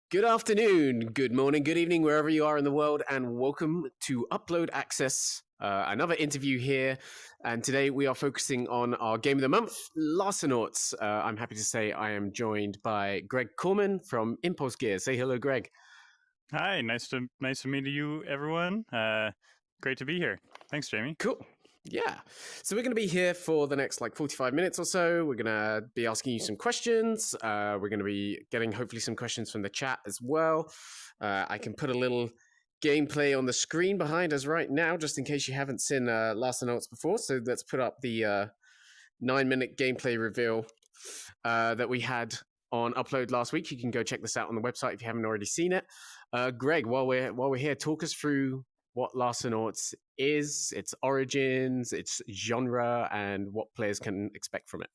Good afternoon, good morning, good evening, wherever you are in the world, and welcome to Upload Access. Another interview here, and today we are focusing on our game of the month, Larcenauts. I'm happy to say I am joined by Greg Corman from Impulse Gear. Say hello, Greg. Hi, nice to meet you, everyone. Great to be here. Thanks, Jamie. Cool. Yeah. So we're going to be here for the next 45 minutes or so. We're going to be asking you some questions. We're going to be getting hopefully some questions from the chat as well. I can put a little gameplay on the screen behind us right now, just in case you haven't seen Larcenauts before. So let's put up the 9-minute gameplay reveal that we had on Upload last week. You can go check this out on the website if you haven't already seen it. Greg, while we're here, talk us through what Larcenauts is, its origins, its genre, and what players can expect from it.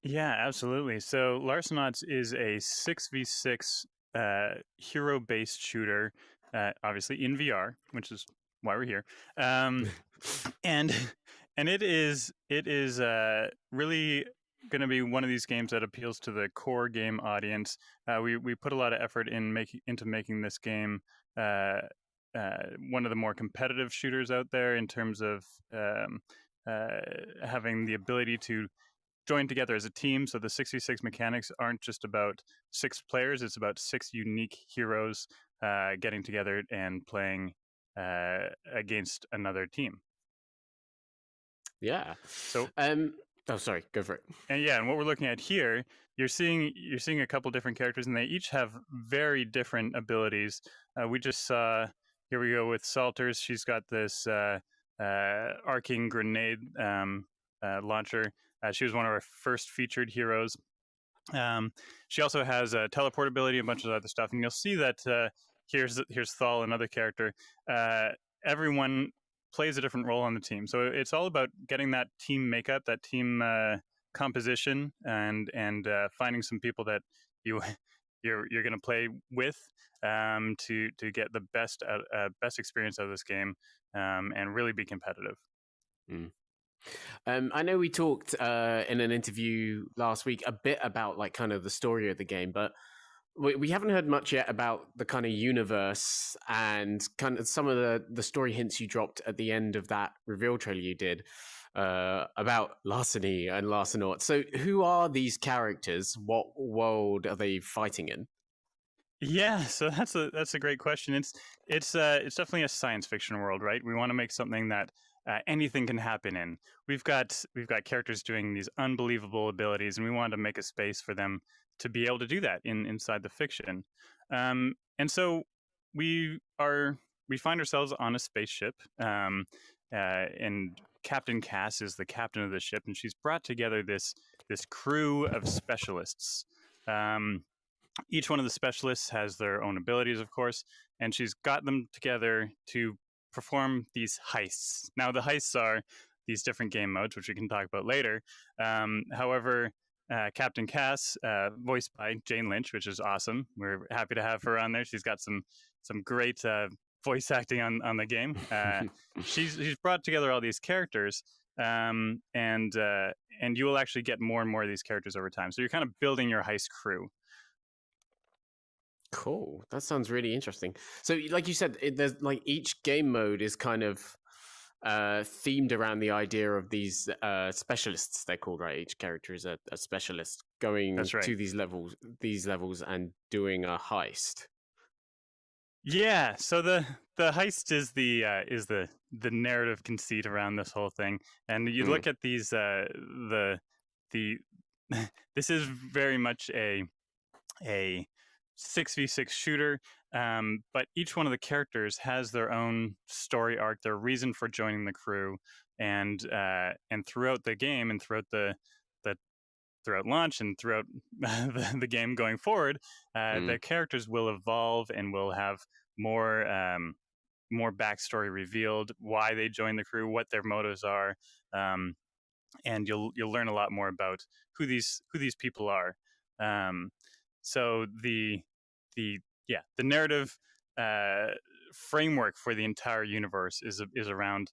Yeah, absolutely. So Larcenauts is a 6v6 hero-based shooter, obviously in VR, which is why we're here. And it is really going to be one of these games that appeals to the core game audience. We put a lot of effort into making this game one of the more competitive shooters out there in terms of having the ability to join together as a team. So the 6v6 mechanics aren't just about 6 players, it's about 6 unique heroes getting together and playing against another team. Yeah. So oh, sorry, go for it. And what we're looking at here, you're seeing a couple different characters, and they each have very different abilities. We just saw, here we go with Salters. She's got this arcing grenade launcher. She was one of our first featured heroes. She also has teleport ability, a bunch of other stuff, and you'll see that here's Thal, another character. Everyone plays a different role on the team, so it's all about getting that team makeup, that team composition, and finding some people that you're going to play with to get the best experience out of this game and really be competitive. I know we talked in an interview last week a bit about kind of the story of the game, but we haven't heard much yet about the kind of universe and kind of some of the story hints you dropped at the end of that reveal trailer you did about Larceny and Larcenauts. So who are these characters? What world are they fighting in? Yeah, so that's a great question. It's definitely a science fiction world, right? We want to make something that anything can happen in. We've got characters doing these unbelievable abilities, and we wanted to make a space for them to be able to do that inside the fiction. And so we find ourselves on a spaceship, and Captain Cass is the captain of the ship, and she's brought together this crew of specialists. Each one of the specialists has their own abilities, of course, and she's got them together to perform these heists. Now, the heists are these different game modes, which we can talk about later. However, Captain Cass, voiced by Jane Lynch, which is awesome. We're happy to have her on there. She's got some great voice acting on the game. She's brought together all these characters, and you will actually get more and more of these characters over time. So you're kind of building your heist crew. Cool. That sounds really interesting. So, like you said, there's each game mode is kind of themed around the idea of these specialists. They're called, right? Each character is a specialist going to these levels and doing a heist. Yeah. So the heist is the narrative conceit around this whole thing, and you look at these this is very much a 6v6 shooter, but each one of the characters has their own story arc, their reason for joining the crew, and throughout the game and throughout throughout launch and throughout the game going forward, the characters will evolve and will have more backstory revealed, why they joined the crew, what their motives are, and you'll learn a lot more about who these people are. So the narrative framework for the entire universe is around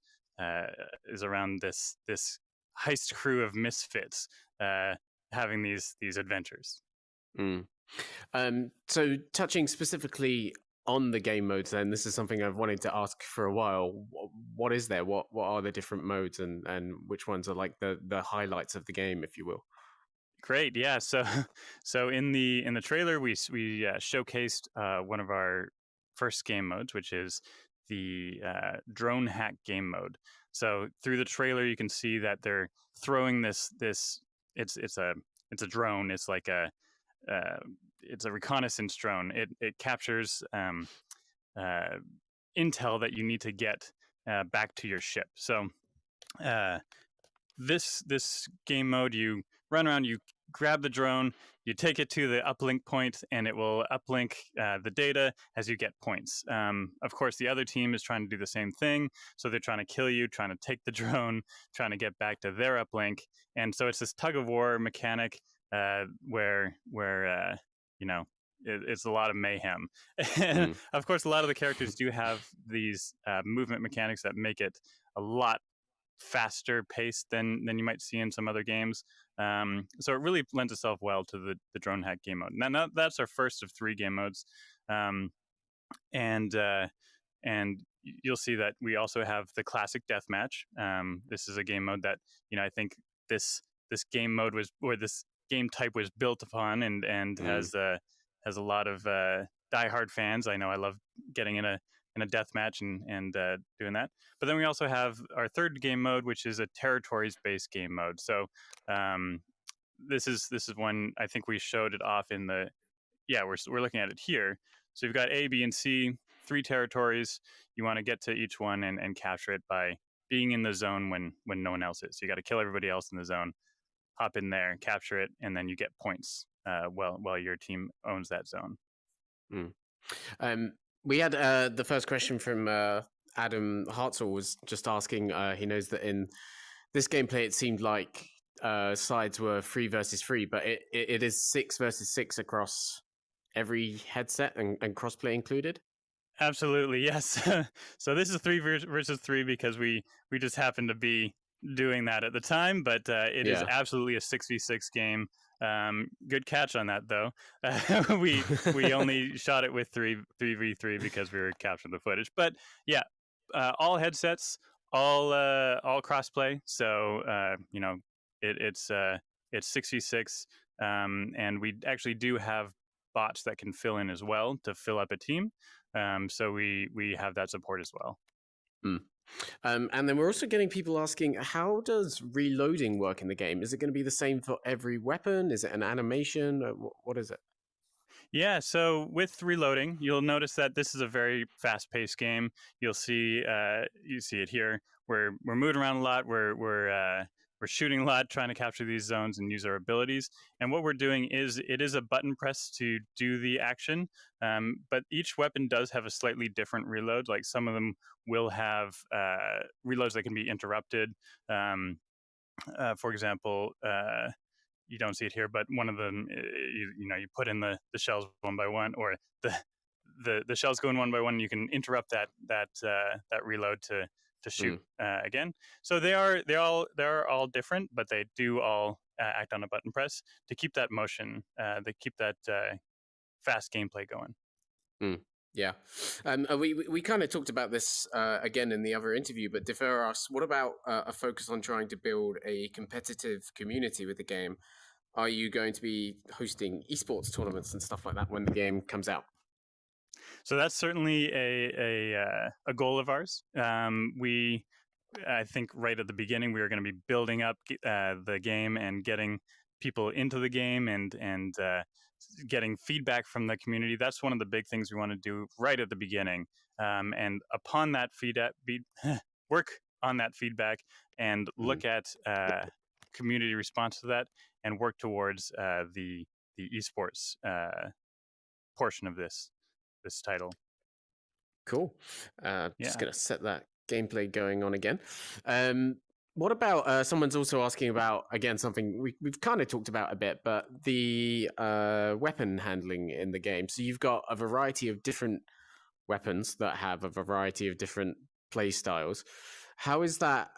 this heist crew of misfits having these adventures. So touching specifically on the game modes, then this is something I've wanted to ask for a while. What is there? What are the different modes, and which ones are like the highlights of the game, if you will? Great, yeah. So, so in the trailer, we showcased one of our first game modes, which is the drone hack game mode. So through the trailer, you can see that they're throwing this. It's a drone. It's like uh, it's a reconnaissance drone. It captures intel that you need to get back to your ship. So this game mode, you run around, you grab the drone, you take it to the uplink point, and it will uplink the data as you get points. Of course, the other team is trying to do the same thing, so they're trying to kill you, trying to take the drone, trying to get back to their uplink, and so it's this tug of war mechanic where it's a lot of mayhem. And of course, a lot of the characters do have these movement mechanics that make it a lot faster paced than you might see in some other games. So it really lends itself well to the drone hack game mode. Now that's our first of 3 game modes, and you'll see that we also have the classic deathmatch. This is a game mode that I think this game mode was, or this game type was built upon, and has a lot of diehard fans. I know I love getting in a death match and doing that. But then we also have our third game mode, which is a territories-based game mode. So this is one, I think we showed it off in the, we're looking at it here. So you've got A, B, and C, 3 territories. You want to get to each one and capture it by being in the zone when no one else is. So you got to kill everybody else in the zone, hop in there, capture it, and then you get points while your team owns that zone. We had the first question from Adam Hartzell was just asking. He knows that in this gameplay, it seemed like sides were 3 versus 3, but it is 6 versus 6 across every headset and crossplay included. Absolutely, yes. So this is 3 versus 3 because we just happened to be doing that at the time, but it is absolutely a 6v6 game. Good catch on that, though. We only shot it with 3v3 because we were capturing the footage. But yeah, all headsets, all crossplay. So it's 6v6, and we actually do have bots that can fill in as well to fill up a team. So we have that support as well. And then we're also getting people asking, how does reloading work in the game? Is it going to be the same for every weapon? Is it an animation? What is it? Yeah, so with reloading, you'll notice that this is a very fast-paced game. You'll see you see it here. We're moving around a lot. We're shooting a lot, trying to capture these zones and use our abilities. And what we're doing is it is a button press to do the action, but each weapon does have a slightly different reload. Like some of them will have reloads that can be interrupted. For example, you don't see it here, but one of them, you put in the shells one by one, or the shells go in one by one. And you can interrupt that reload to shoot again. So they're all different, but they do all act on a button press to keep that motion. They keep that fast gameplay going. Yeah. We kind of talked about this again in the other interview, but defer us. What about a focus on trying to build a competitive community with the game? Are you going to be hosting esports tournaments and stuff like that when the game comes out? So that's certainly a goal of ours. I think right at the beginning, we were going to be building up the game and getting people into the game and getting feedback from the community. That's one of the big things we want to do right at the beginning. And upon that feedback, work on that feedback and look at community response to that and work towards the esports portion of this title. Cool. Just going to set that gameplay going on again. What about, someone's also asking about, again, something we've kind of talked about a bit, but the weapon handling in the game. So you've got a variety of different weapons that have a variety of different play styles. How is that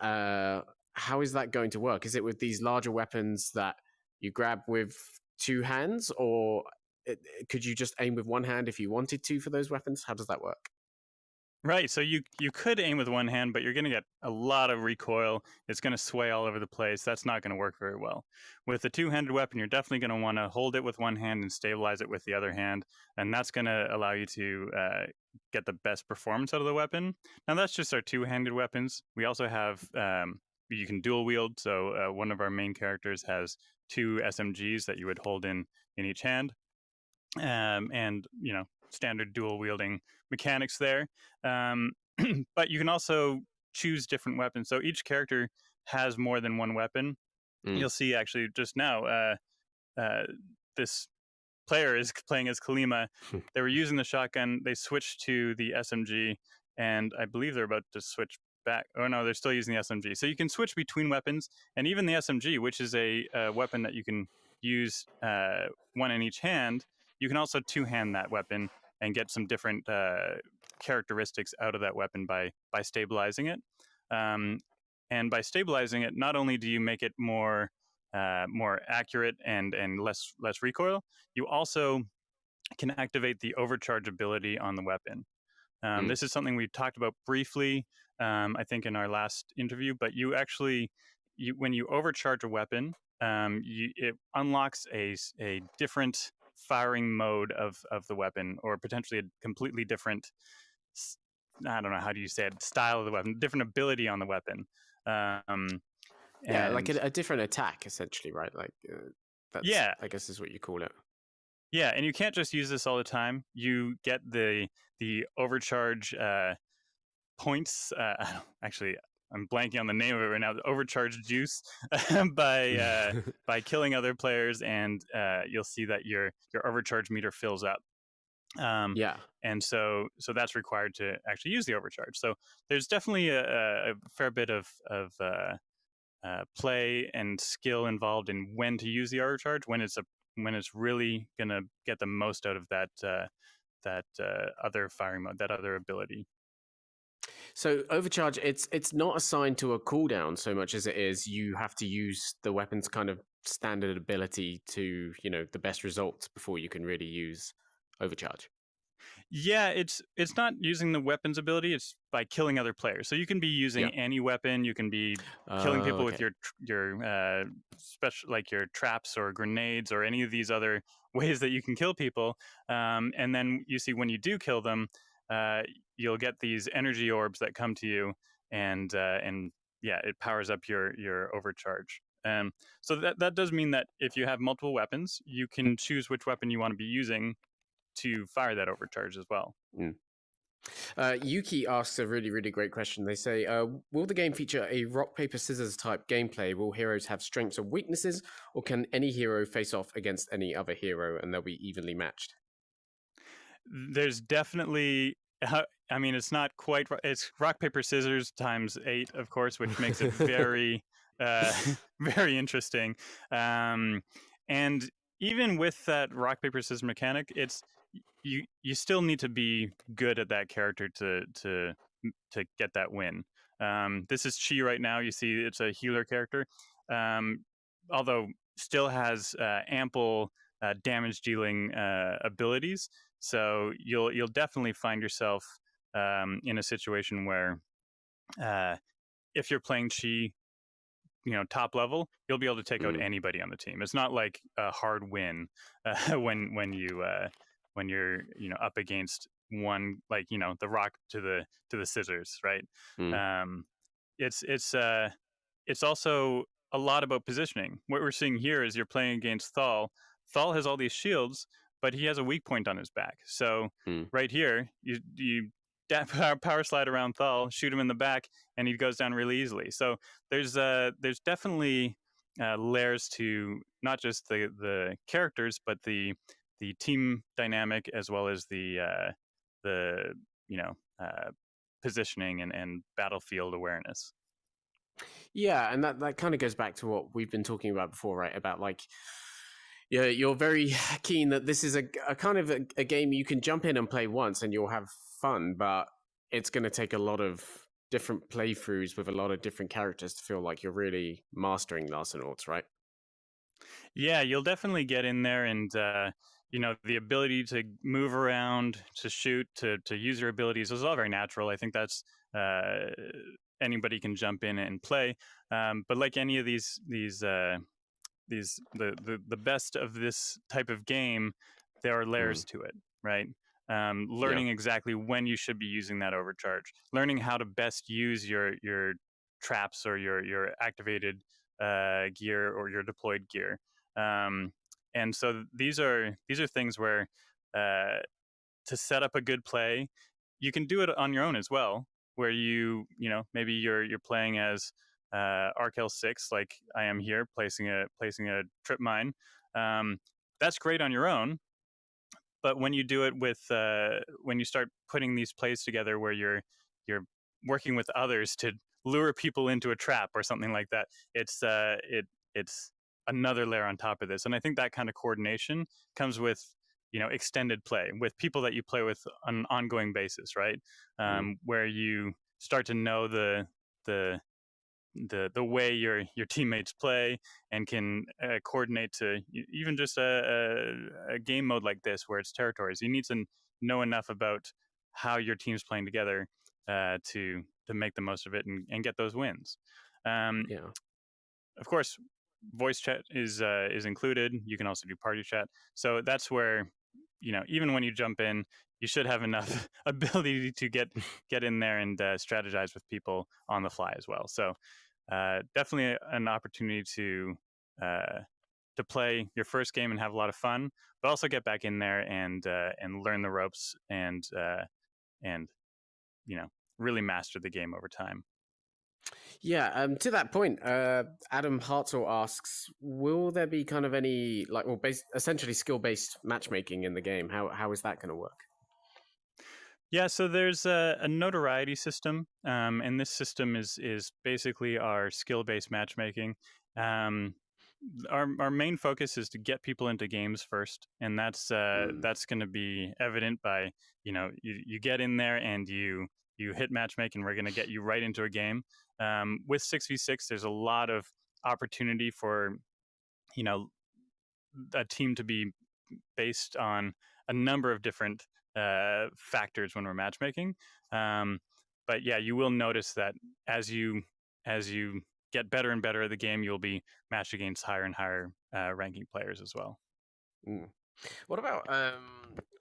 going to work? Is it with these larger weapons that you grab with 2 hands, or could you just aim with one hand if you wanted to for those weapons? How does that work? Right, so you could aim with one hand, but you're going to get a lot of recoil. It's going to sway all over the place. That's not going to work very well. With a two-handed weapon, you're definitely going to want to hold it with one hand and stabilize it with the other hand, and that's going to allow you to get the best performance out of the weapon. Now, that's just our two-handed weapons. We also have, you can dual wield, so one of our main characters has two SMGs that you would hold in each hand, and, standard dual wielding mechanics there. But you can also choose different weapons. So each character has more than one weapon. You'll see actually just now, this player is playing as Kalima. They were using the shotgun. They switched to the SMG, and I believe they're about to switch back. Oh no, they're still using the SMG. So you can switch between weapons, and even the SMG, which is a weapon that you can use one in each hand, you can also two-hand that weapon and get some different characteristics out of that weapon by stabilizing it. And by stabilizing it, not only do you make it more accurate and less recoil, you also can activate the overcharge ability on the weapon. This is something we talked about briefly, I think, in our last interview. But you actually, when you overcharge a weapon, it unlocks a different firing mode of the weapon, or potentially a completely different, I don't know, how do you say it, style of the weapon, different ability on the weapon. Yeah, like a different attack, essentially, right? Like, that's, yeah, I guess is what you call it. Yeah, and you can't just use this all the time. You get the overcharge points. Actually, I'm blanking on the name of it right now. The overcharge juice by killing other players, and you'll see that your overcharge meter fills up. And so that's required to actually use the overcharge. So there's definitely a fair bit of play and skill involved in when to use the overcharge, when it's really gonna get the most out of that other firing mode, that other ability. So overcharge, it's not assigned to a cooldown so much as it is you have to use the weapon's kind of standard ability to, the best results before you can really use overcharge. Yeah, it's not using the weapon's ability. It's by killing other players. So you can be using any weapon. You can be killing people with your special, like your traps or grenades or any of these other ways that you can kill people. And then you see when you do kill them, you'll get these energy orbs that come to you, and it powers up your overcharge. So that does mean that if you have multiple weapons, you can choose which weapon you want to be using to fire that overcharge as well. Yuki asks a really, really great question. They say, will the game feature a rock, paper, scissors type gameplay? Will heroes have strengths or weaknesses, or can any hero face off against any other hero and they'll be evenly matched? There's definitely, it's not quite, it's rock, paper, scissors times 8, of course, which makes it very, very interesting. And even with that rock, paper, scissors mechanic, you still need to be good at that character to get that win. This is Chi right now. You see, it's a healer character, although still has ample damage dealing abilities. So you'll definitely find yourself in a situation where if you're playing Chi, top level, you'll be able to take out anybody on the team. It's not like a hard win when you're up against one, like the rock to the scissors, right? It's also a lot about positioning. What we're seeing here is you're playing against Thal. Thal has all these shields, but he has a weak point on his back. So right here, you power slide around Thal, shoot him in the back, and he goes down really easily. So there's definitely layers to not just the characters, but the team dynamic, as well as the positioning and battlefield awareness. Yeah, and that kind of goes back to what we've been talking about before, right? About like, you're very keen that this is a kind of a game you can jump in and play once and you'll have fun, but it's going to take a lot of different playthroughs with a lot of different characters to feel like you're really mastering Larcenauts, right? Yeah, you'll definitely get in there and the ability to move around, to shoot, to use your abilities is all very natural. I think that's anybody can jump in and play. But like any of these the best of this type of game, there are layers to it, right? Learning exactly when you should be using that overcharge, learning how to best use your traps or your activated gear or your deployed gear. And so these are things where to set up a good play, you can do it on your own as well, where maybe you're playing as Arkel 6, like I am here, placing a trip mine. That's great on your own, but when you do it with when you start putting these plays together, where you're working with others to lure people into a trap or something like that, it's another layer on top of this. And I think that kind of coordination comes with extended play with people that you play with on an ongoing basis, right? Where you start to know the way your teammates play and can coordinate to even just a game mode like this where it's territories. You need to know enough about how your team's playing together to make the most of it and get those wins. Of course, voice chat is included. You can also do party chat. So that's where even when you jump in, you should have enough ability to get in there and strategize with people on the fly as well. So definitely an opportunity to play your first game and have a lot of fun, but also get back in there and learn the ropes and really master the game over time. Yeah, to that point, Adam Hartzell asks, will there be kind of any essentially skill-based matchmaking in the game? How is that going to work? Yeah, so there's a notoriety system, and this system is basically our skill-based matchmaking. Our main focus is to get people into games first, and that's going to be evident by you get in there and you hit matchmake, and we're going to get you right into a game. With 6v6, there's a lot of opportunity for a team to be based on a number of different factors when we're matchmaking. But yeah, you will notice that as you get better and better at the game, you'll be matched against higher and higher ranking players as well. What about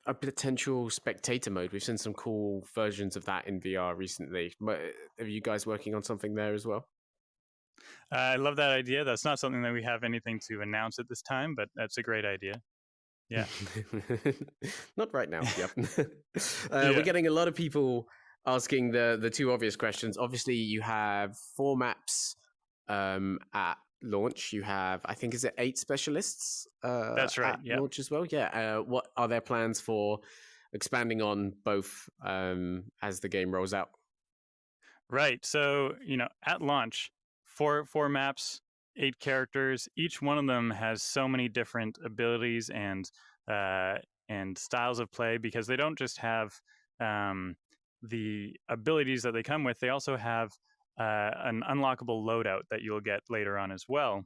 a potential spectator mode? We've seen some cool versions of that in VR recently. Are you guys working on something there as well? I love that idea. That's not something that we have anything to announce at this time, but that's a great idea. Yeah. Not right now. Yep. We're getting a lot of people asking the two obvious questions. Obviously, you have 4 maps at launch. You have, I think, is it 8 specialists? That's right. At launch as well. Yeah. What are their plans for expanding on both as the game rolls out? Right. So at launch, four maps, 8 characters. Each one of them has so many different abilities and styles of play, because they don't just have the abilities that they come with. They also have an unlockable loadout that you'll get later on as well.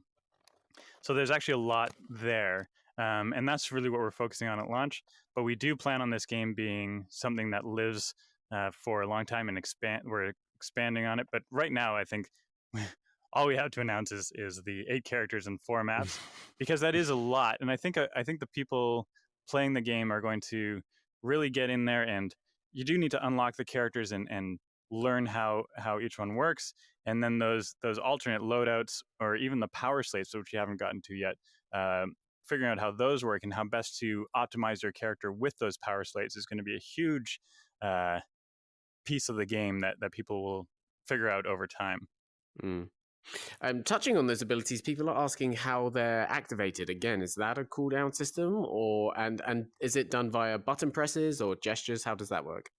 So there's actually a lot there. And that's really what we're focusing on at launch. But we do plan on this game being something that lives for a long time and we're expanding on it. But right now, I think all we have to announce is the 8 characters and 4 maps, because that is a lot. And I think the people playing the game are going to really get in there, and you do need to unlock the characters and learn how each one works. And then those alternate loadouts, or even the power slates, which you haven't gotten to yet, figuring out how those work and how best to optimize your character with those power slates is going to be a huge piece of the game that people will figure out over time. Touching on those abilities, people are asking how they're activated. Again, is that a cooldown system, and is it done via button presses or gestures? How does that work?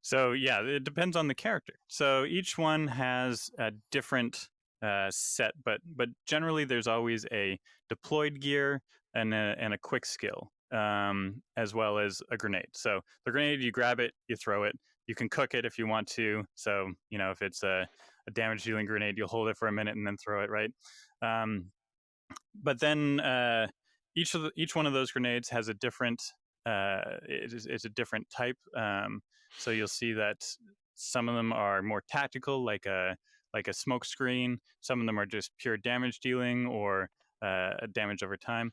So yeah, it depends on the character. So each one has a different set, but generally there's always a deployed gear and a quick skill, as well as a grenade. So the grenade, you grab it, you throw it. You can cook it if you want to. So if it's a damage dealing grenade, you'll hold it for a minute and then throw it, right? But then each one of those grenades has a different it's a different type. So you'll see that some of them are more tactical, like a smoke screen. Some of them are just pure damage dealing or damage over time.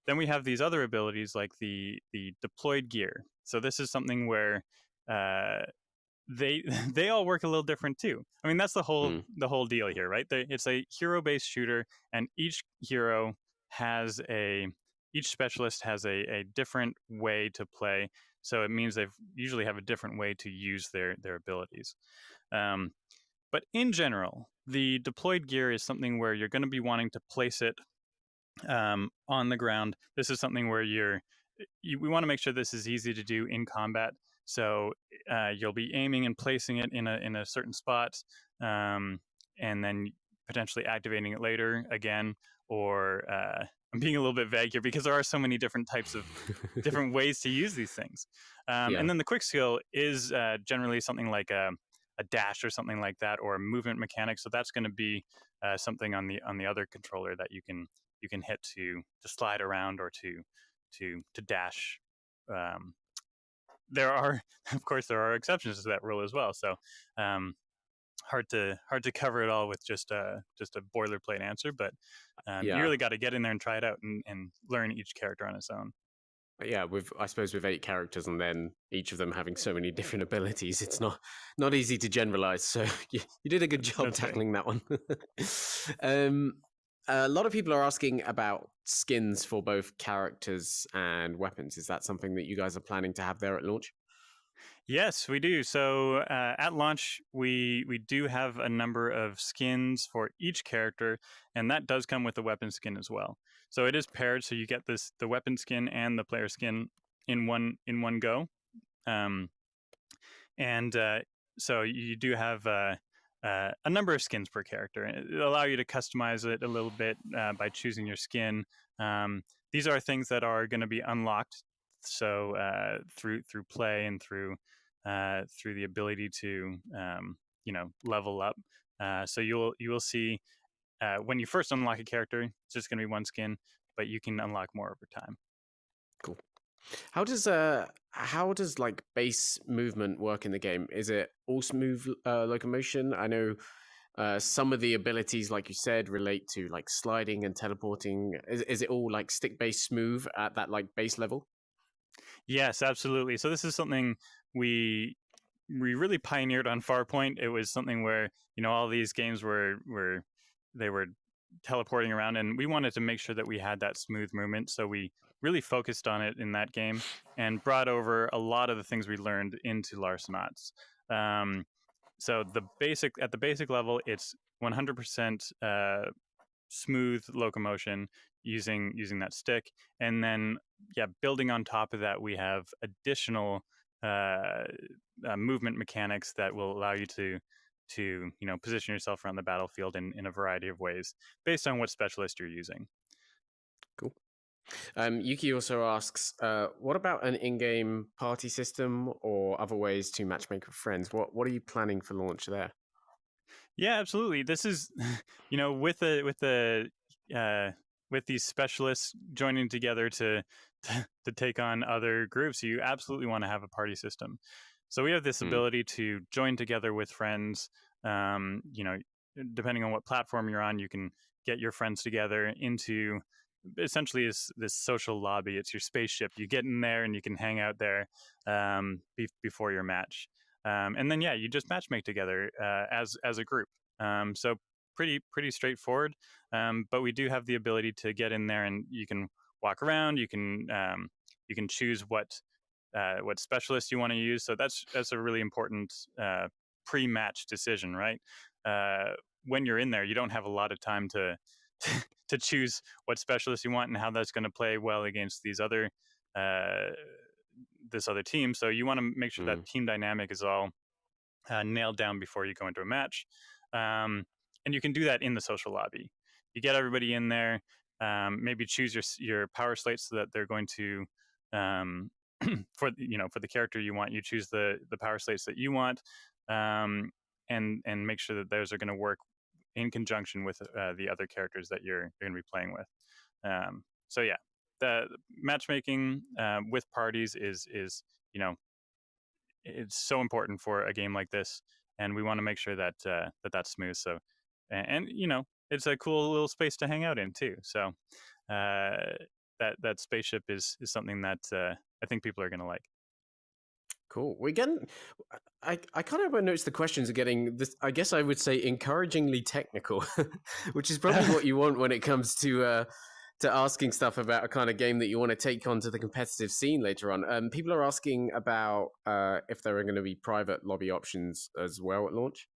Then we have these other abilities like the deployed gear. So this is something where they they all work a little different too. I mean, that's the whole deal here, right? It's a hero-based shooter, and each hero has each specialist has a different way to play. So it means they usually have a different way to use their abilities. But in general, the deployed gear is something where you're going to be wanting to place it on the ground. This is something where we want to make sure this is easy to do in combat. So you'll be aiming and placing it in a certain spot, and then potentially activating it later again. Or I'm being a little bit vague here because there are so many different types of different ways to use these things. And then the quick skill is generally something like a dash or something like that, or a movement mechanic. So that's going to be something on the other controller that you can hit to slide around or to dash. There are, of course, there are exceptions to that rule as well. So hard to cover it all with just a boilerplate answer, but you really got to get in there and try it out and learn each character on its own. Yeah, I suppose with 8 characters and then each of them having so many different abilities, it's not easy to generalize. So you did a good job tackling that one. A lot of people are asking about skins for both characters and weapons. Is that something that you guys are planning to have there at launch? Yes, we do. So at launch, we do have a number of skins for each character, and that does come with the weapon skin as well. So it is paired, so you get the weapon skin and the player skin in one go. So you do have a number of skins per character. It'll allow you to customize it a little bit by choosing your skin. These are things that are going to be unlocked, so through play and through the ability to level up. So you will see when you first unlock a character, it's just going to be one skin, but you can unlock more over time. Cool. How does like base movement work in the game? Is it all smooth locomotion? I know some of the abilities, like you said, relate to like sliding and teleporting. Is it all like stick-based smooth at that like base level? Yes, absolutely. So this is something we really pioneered on Farpoint. It was something where all these games were teleporting around, and we wanted to make sure that we had that smooth movement. So we really focused on it in that game and brought over a lot of the things we learned into Larcenauts. So at the basic level, it's 100% smooth locomotion using that stick, and then building on top of that, we have additional movement mechanics that will allow you to position yourself around the battlefield in a variety of ways based on what specialist you're using. Cool. Yuki also asks, what about an in-game party system or other ways to matchmake with friends? What are you planning for launch there? Yeah, absolutely. This is, with these specialists joining together to take on other groups, you absolutely want to have a party system. So we have this ability to join together with friends. Depending on what platform you're on, you can get your friends together into essentially this social lobby. It's your spaceship. You get in there and you can hang out there before your match. And then you just matchmake together as a group. So pretty straightforward. But we do have the ability to get in there and you can walk around. You can choose what specialist you want to use. So that's a really important pre-match decision, right? When you're in there, you don't have a lot of time to choose what specialist you want and how that's going to play well against this other team. So you want to make sure that team dynamic is all nailed down before you go into a match. And you can do that in the social lobby. You get everybody in there, maybe choose your power slates so that they're going to for the character you want, you choose the power slates that you want, and make sure that those are going to work in conjunction with the other characters that you're going to be playing with. the matchmaking with parties is it's so important for a game like this, and we want to make sure that that's smooth. So, and it's a cool little space to hang out in too. So, that spaceship is something that I think people are going to like. Cool. We're getting. I kind of noticed the questions are getting this. I guess I would say encouragingly technical, which is probably what you want when it comes to asking stuff about a kind of game that you want to take onto the competitive scene later on. People are asking about if there are going to be private lobby options as well at launch.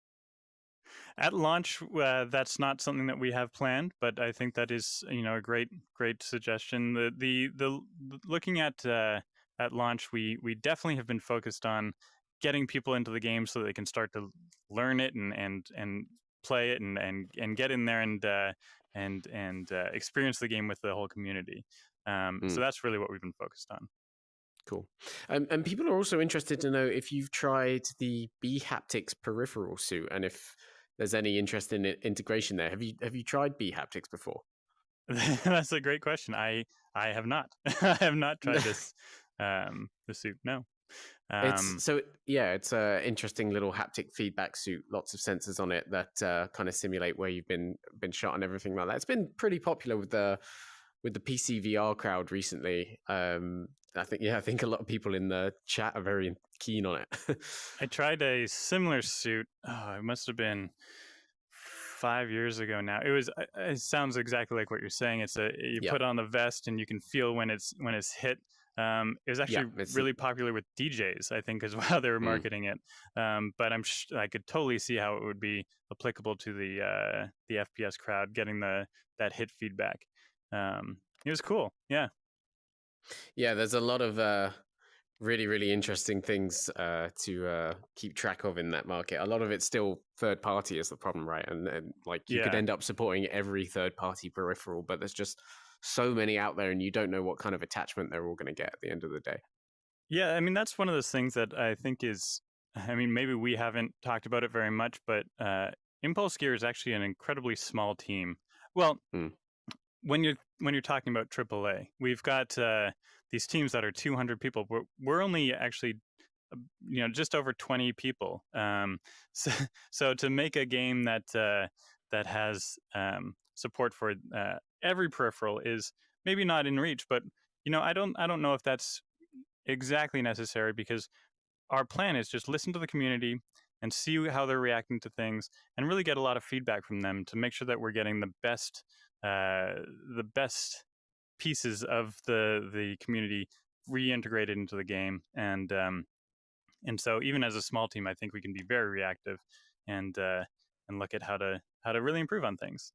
At launch, that's not something that we have planned, but I think that is a great suggestion. The looking at launch, we definitely have been focused on getting people into the game so that they can start to learn it and play it and get in there and experience the game with the whole community. So that's really what we've been focused on. Cool. And people are also interested to know if you've tried the Haptics peripheral suit and if there's any interest in integration there. Have you tried Haptics before? That's a great question. I have not. I have not tried this the suit. No. It's an interesting little haptic feedback suit. Lots of sensors on it that kind of simulate where you've been shot and everything like that. It's been pretty popular with the PC VR crowd recently. I think a lot of people in the chat are very keen on it. I tried a similar suit. Oh, it must have been 5 years ago now. It sounds exactly like what you're saying. You put on the vest and you can feel when it's hit. It was actually really popular with DJs, I think, as well. They were marketing it. But I could totally see how it would be applicable to the FPS crowd, getting that hit feedback. It was cool. Yeah. Yeah, there's a lot of really, really interesting things to keep track of in that market. A lot of it's still third party is the problem, right? And you could end up supporting every third party peripheral, but there's just so many out there and you don't know what kind of attachment they're all going to get at the end of the day. Yeah, I mean, that's one of those things that I think maybe we haven't talked about it very much, but Impulse Gear is actually an incredibly small team. Well, when you're talking about AAA, we've got these teams that are 200 people. We're only actually just over 20 people. So to make a game that has support for every peripheral is maybe not in reach, but I don't know if that's exactly necessary, because our plan is just listen to the community and see how they're reacting to things and really get a lot of feedback from them to make sure that we're getting the best pieces of the community reintegrated into the game. And so even as a small team, I think we can be very reactive and look at how to really improve on things.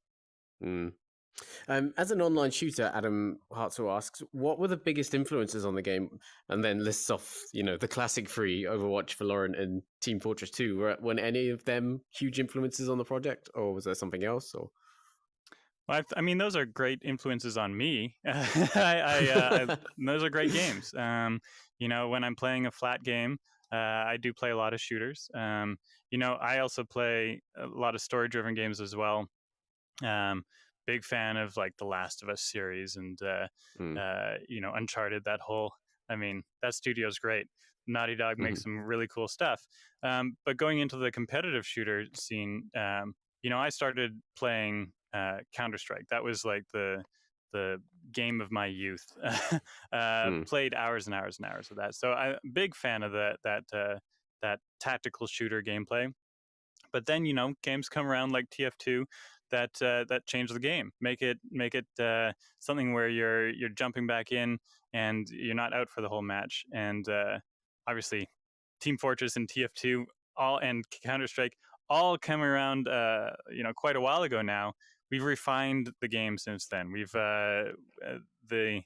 As an online shooter, Adam Hartzell asks, what were the biggest influences on the game? And then lists off, the classic three, Overwatch, Valorant, and Team Fortress 2. Were any of them huge influences on the project, or was there something else? Or well, I mean, those are great influences on me. Those are great games. When I'm playing a flat game, I do play a lot of shooters. I also play a lot of story-driven games as well. Big fan of like the Last of Us series and Uncharted. That studio's great. Naughty Dog makes some really cool stuff. But going into the competitive shooter scene, I started playing Counter-Strike. That was like the game of my youth. Played hours and hours and hours of that. So I'm a big fan of that tactical shooter gameplay. But then games come around like TF2 that change the game, make it something where you're jumping back in and you're not out for the whole match. And obviously, Team Fortress and TF2 and Counter-Strike all come around quite a while ago now. We've refined the game since then. We've the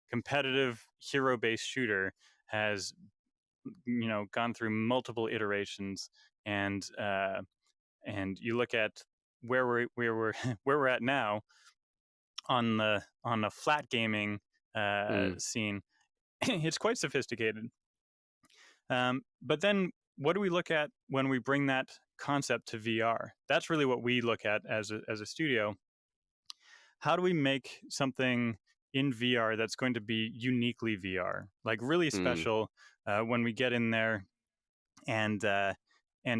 competitive hero-based shooter has gone through multiple iterations, and you look at where we're at now on the flat gaming scene. It's quite sophisticated. But then what do we look at when we bring that concept to VR? That's really what we look at as a studio. How do we make something in VR that's going to be uniquely VR, like really special when we get in there and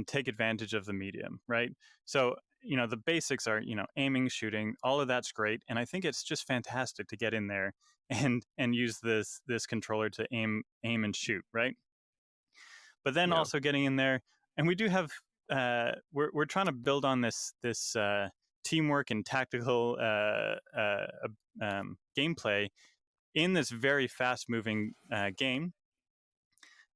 take advantage of the medium, right? So the basics are aiming, shooting, all of that's great, and I think it's just fantastic to get in there and use this controller to aim and shoot, right? But then also getting in there, and we do have we're trying to build on this teamwork and tactical gameplay in this very fast moving game.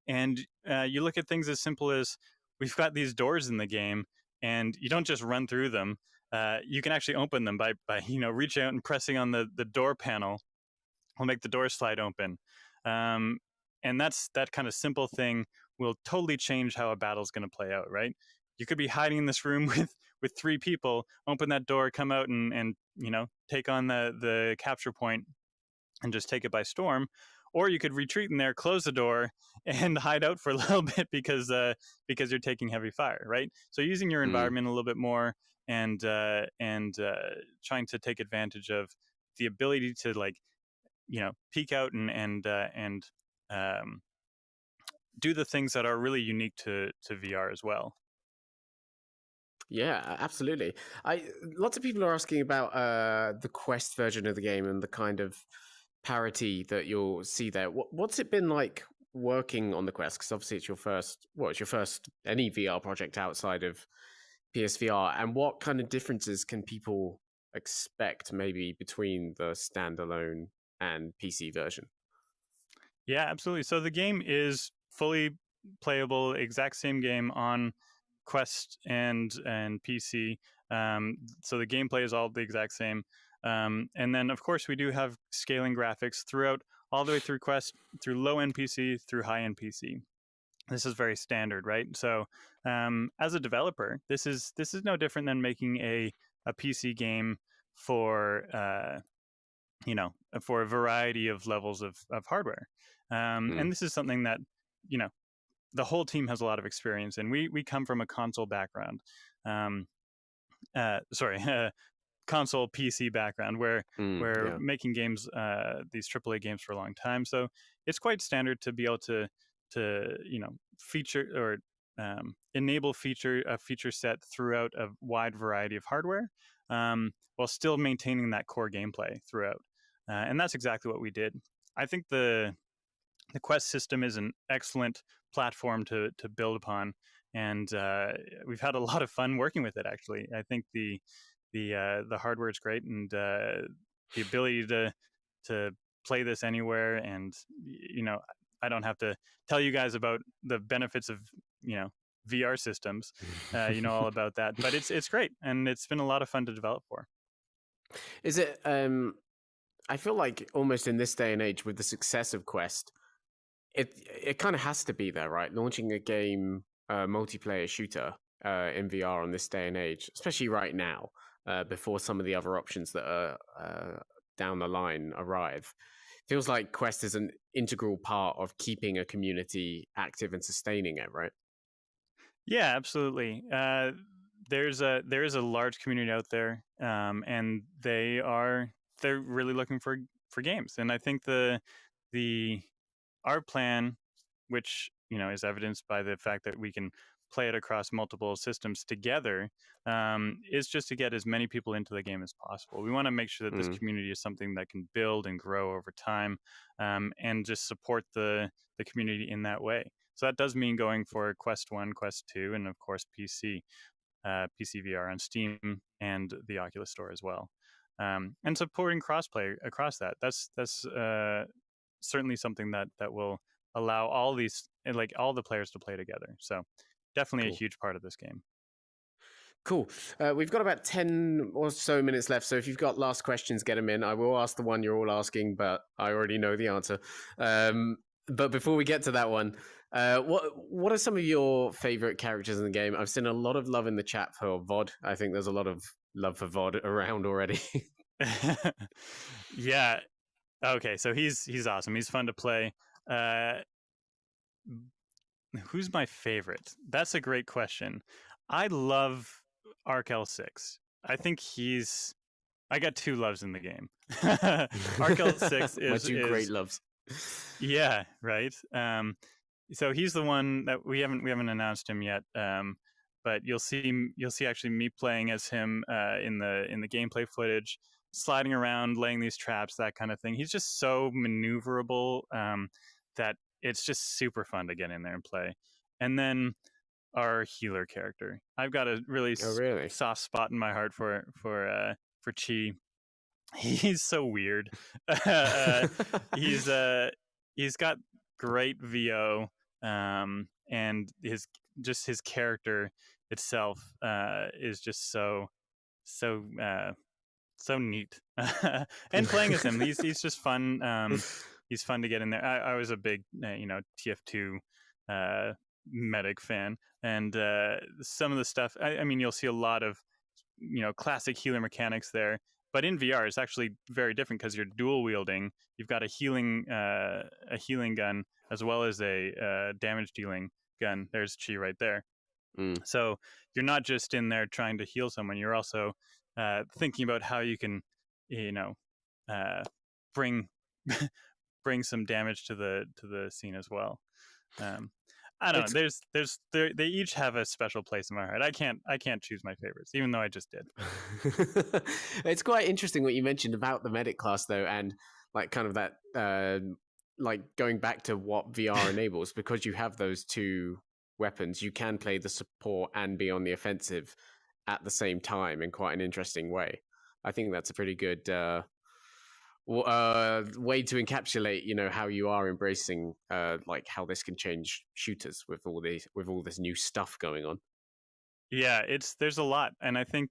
And you look at things as simple as we've got these doors in the game, and you don't just run through them. You can actually open them by reaching out and pressing on the door panel. Will make the door slide open. And that kind of simple thing will totally change how a battle's going to play out, right? You could be hiding in this room with 3 people, open that door, come out and take on the capture point and just take it by storm. Or you could retreat in there, close the door, and hide out for a little bit because you're taking heavy fire, right? So using your environment a little bit more and trying to take advantage of the ability to peek out and do the things that are really unique to VR as well. Yeah, absolutely. Lots of people are asking about the Quest version of the game and the kind of parity that you'll see there. What's it been like working on the Quest? Because obviously it's your first any VR project outside of PSVR. And what kind of differences can people expect maybe between the standalone and PC version? Yeah, absolutely. So the game is fully playable, exact same game on Quest and PC. So the gameplay is all the exact same. And then, of course, we do have scaling graphics throughout, all the way through Quest, through low end PC, through high end PC. This is very standard, right? So as a developer, this is no different than making a PC game for for a variety of levels of hardware. And this is something that the whole team has a lot of experience in. We come from a console background. Console PC background where making games, these AAA games for a long time. So it's quite standard to be able to feature or enable a feature set throughout a wide variety of hardware, while still maintaining that core gameplay throughout. And that's exactly what we did. I think the Quest system is an excellent platform to build upon, and we've had a lot of fun working with it. Actually, I think the hardware is great, and the ability to play this anywhere. And I don't have to tell you guys about the benefits of VR systems. All about that, but it's great, and it's been a lot of fun to develop for. Is it? I feel like almost in this day and age, with the success of Quest, it kind of has to be there, right? Launching a game, multiplayer shooter in VR on this day and age, especially right now, before some of the other options that are down the line arrive. Feels like Quest is an integral part of keeping a community active and sustaining it, right? Yeah, absolutely. There is a large community out there, and they're really looking for games. And I think our plan, which is evidenced by the fact that we can play it across multiple systems together, is just to get as many people into the game as possible. We want to make sure that this community is something that can build and grow over time, and just support the community in that way. So that does mean going for Quest 1, Quest 2, and of course PC VR on Steam and the Oculus Store as well. And supporting crossplay across that. That's certainly something that will allow all the players to play together. So definitely a huge part of this game. Cool. We've got about 10 or so minutes left, so if you've got last questions, get them in. I will ask the one you're all asking, but I already know the answer. But before we get to that one, what are some of your favorite characters in the game? I've seen a lot of love in the chat for VOD. I think there's a lot of love for VOD around already. Yeah. Okay, so he's awesome. He's fun to play. Who's my favorite? That's a great question. I love Arc L6. I think I got 2 loves in the game. Arkell 6 my is two great loves. Yeah, right. So he's the one that we haven't announced him yet. But you'll see actually me playing as him in the gameplay footage, sliding around, laying these traps, that kind of thing. He's just so maneuverable that it's just super fun to get in there and play. And then our healer character, I've got a really soft spot in my heart for Chi. He's so weird. He's got great VO, and his character itself is just so neat. And playing as him, he's just fun. He's fun to get in there. I was a big TF2 medic fan, and some of the stuff. I mean, you'll see a lot of classic healer mechanics there. But in VR, it's actually very different because you're dual wielding. You've got a healing gun as well as a damage dealing gun. There's Chi right there. So you're not just in there trying to heal someone. You're also thinking about how you can, bring some damage to the scene as well. I don't know. They each have a special place in my heart. I can't choose my favorites, even though I just did. It's quite interesting what you mentioned about the medic class, though, and like kind of that, like going back to what VR enables, because you have those two weapons, you can play the support and be on the offensive at the same time in quite an interesting way. I think that's a pretty good way to encapsulate, how you are embracing, like how this can change shooters with all this new stuff going on. Yeah, there's a lot, and I think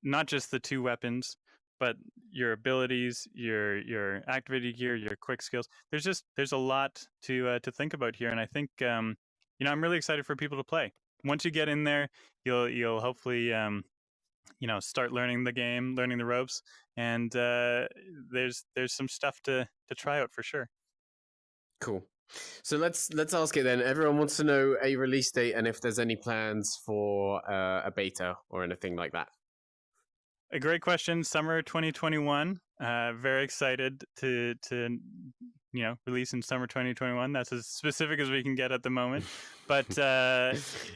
not just the two weapons, but your abilities, your activated gear, your quick skills. There's a lot to think about here, and I think I'm really excited for people to play. Once you get in there, you'll hopefully start learning the game, learning the ropes, and there's some stuff to try out for sure. Cool. So let's ask it then. Everyone wants to know a release date and if there's any plans for a beta or anything like that. A great question. Summer 2021. Very excited to release in summer 2021. That's as specific as we can get at the moment. But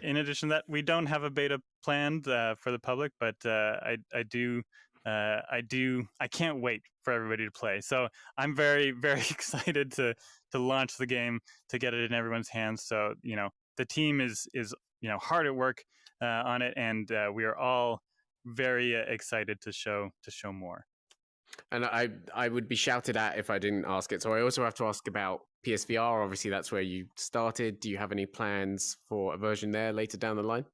in addition to that, we don't have a beta planned for the public. But I can't wait for everybody to play. So I'm very, very excited to launch the game, to get it in everyone's hands. So the team is hard at work on it, and we are all very excited to show more. And I would be shouted at if I didn't ask it. So I also have to ask about PSVR. Obviously, that's where you started. Do you have any plans for a version there later down the line?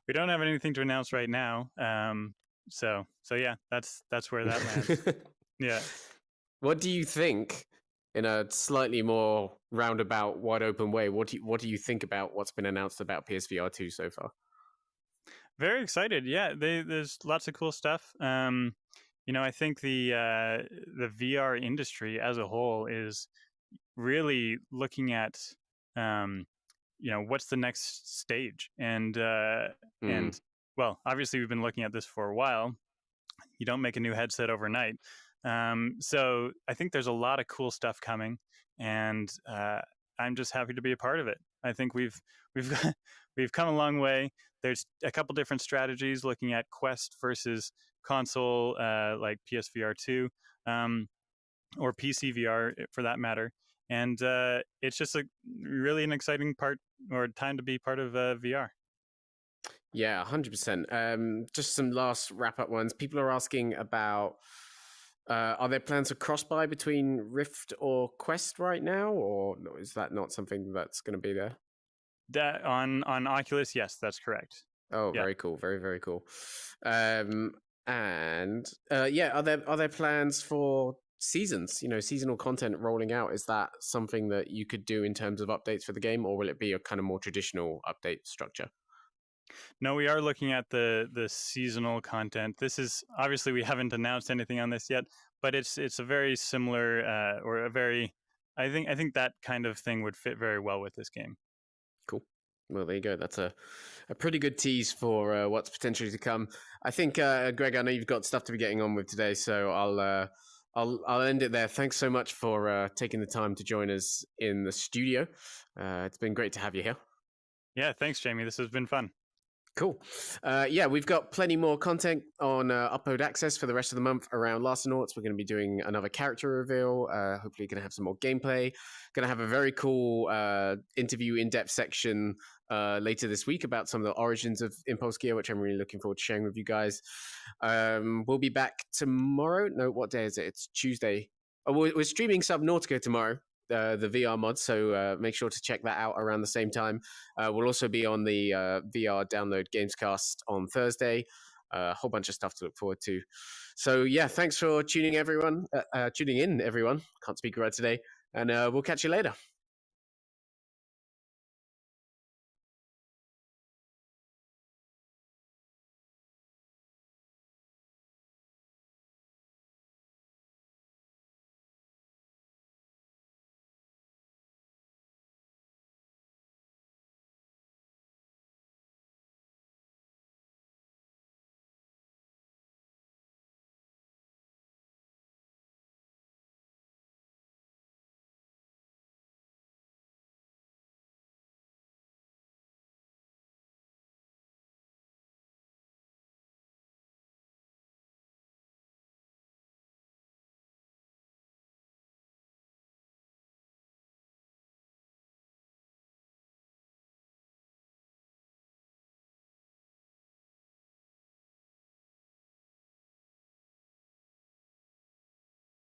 We don't have anything to announce right now. So yeah, that's where that lands. Yeah. What do you think, in a slightly more roundabout, wide open way? What do you think about what's been announced about PSVR 2 so far? Very excited. Yeah, there's lots of cool stuff. I think the VR industry as a whole is really looking at, what's the next stage, and well, obviously we've been looking at this for a while. You don't make a new headset overnight, so I think there's a lot of cool stuff coming, and I'm just happy to be a part of it. I think we've come a long way. There's a couple different strategies looking at Quest versus console, like PSVR 2, or PC VR for that matter. And it's just really an exciting part or time to be part of VR. Yeah, 100%. Just some last wrap-up ones. People are asking about, are there plans for cross-buy between Rift or Quest right now, or is that not something that's going to be there? That on Oculus, yes, that's correct. Oh, yeah. Very cool. Very, very cool. And are there plans for seasons? Seasonal content rolling out. Is that something that you could do in terms of updates for the game, or will it be a kind of more traditional update structure? No, we are looking at the seasonal content. This is obviously, we haven't announced anything on this yet, but it's a very similar I think that kind of thing would fit very well with this game. Cool. Well, there you go. That's a pretty good tease for what's potentially to come. I think, Greg, I know you've got stuff to be getting on with today, so I'll end it there. Thanks so much for taking the time to join us in the studio. It's been great to have you here. Yeah, thanks, Jamie. This has been fun. Cool. Yeah, we've got plenty more content on Upload Access for the rest of the month around Larcenauts. We're going to be doing another character reveal. Hopefully, going to have some more gameplay. Going to have a very cool interview, in-depth section later this week about some of the origins of Impulse Gear, which I'm really looking forward to sharing with you guys. We'll be back tomorrow. No, what day is it? It's Tuesday. Oh, we're streaming Subnautica tomorrow. The VR mod, so make sure to check that out around the same time. We'll also be on the VR download Gamescast on Thursday. A whole bunch of stuff to look forward to. So yeah, thanks for tuning in, everyone. Can't speak right today, and we'll catch you later.